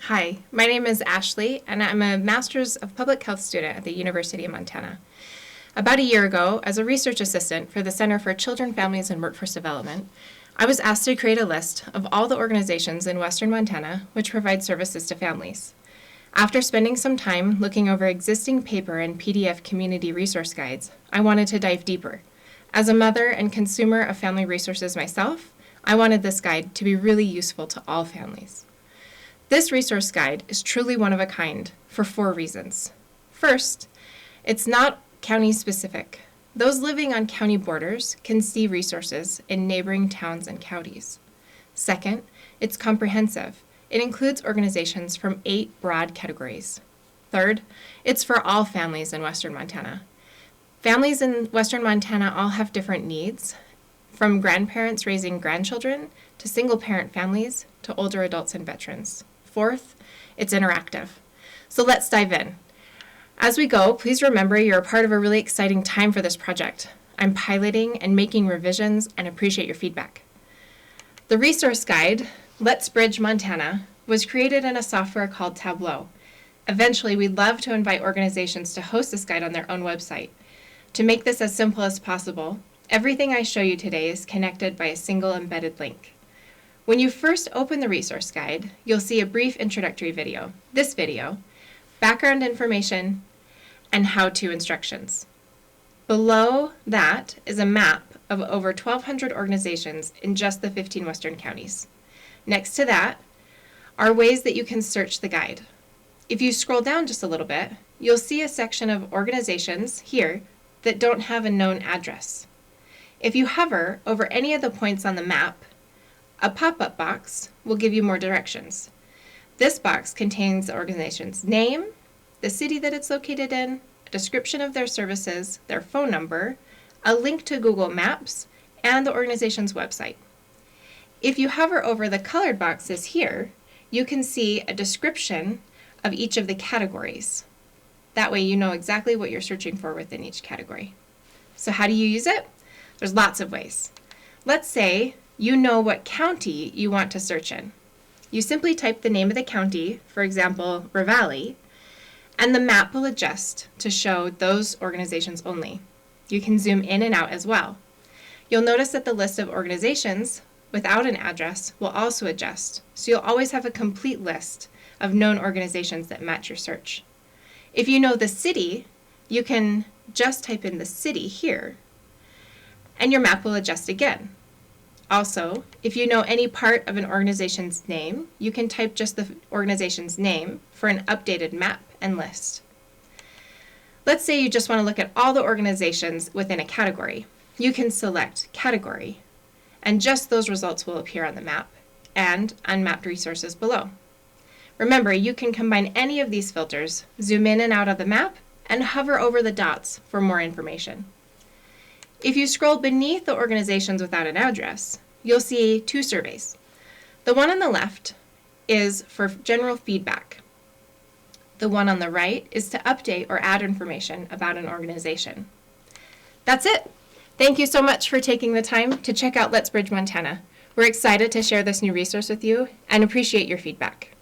Hi, my name is Ashley, and I'm a Master's of Public Health student at the University of Montana. About a year ago, as a research assistant for the Center for Children, Families, and Workforce Development, I was asked to create a list of all the organizations in Western Montana which provide services to families. After spending some time looking over existing paper and PDF community resource guides, I wanted to dive deeper. As a mother and consumer of family resources myself, I wanted this guide to be really useful to all families. This resource guide is truly one of a kind for 4 reasons. First, it's not county specific. Those living on county borders can see resources in neighboring towns and counties. Second, it's comprehensive. It includes organizations from 8 broad categories. Third, it's for all families in Western Montana. Families in Western Montana all have different needs, from grandparents raising grandchildren to single-parent families to older adults and veterans. Fourth, it's interactive. So let's dive in. As we go, please remember you're a part of a really exciting time for this project. I'm piloting and making revisions and appreciate your feedback. The resource guide, Let's Bridge Montana, was created in a software called Tableau. Eventually, we'd love to invite organizations to host this guide on their own website. To make this as simple as possible, everything I show you today is connected by a single embedded link. When you first open the resource guide, you'll see a brief introductory video, this video, background information, and how-to instructions. Below that is a map of over 1,200 organizations in just the 15 western counties. Next to that are ways that you can search the guide. If you scroll down just a little bit, you'll see a section of organizations here that don't have a known address. If you hover over any of the points on the map, a pop-up box will give you more directions. This box contains the organization's name, the city that it's located in, a description of their services, their phone number, a link to Google Maps, and the organization's website. If you hover over the colored boxes here, you can see a description of each of the categories. That way you know exactly what you're searching for within each category. So how do you use it? There's lots of ways. Let's say you know what county you want to search in. You simply type the name of the county, for example, Ravalli, and the map will adjust to show those organizations only. You can zoom in and out as well. You'll notice that the list of organizations without an address will also adjust, so you'll always have a complete list of known organizations that match your search. If you know the city, you can just type in the city here, and your map will adjust again. Also, if you know any part of an organization's name, you can type just the organization's name for an updated map and list. Let's say you just want to look at all the organizations within a category. You can select Category, and just those results will appear on the map and unmapped resources below. Remember, you can combine any of these filters, zoom in and out of the map, and hover over the dots for more information. If you scroll beneath the organizations without an address, you'll see 2 surveys. The one on the left is for general feedback. The one on the right is to update or add information about an organization. That's it. Thank you so much for taking the time to check out Let's Bridge Montana. We're excited to share this new resource with you and appreciate your feedback.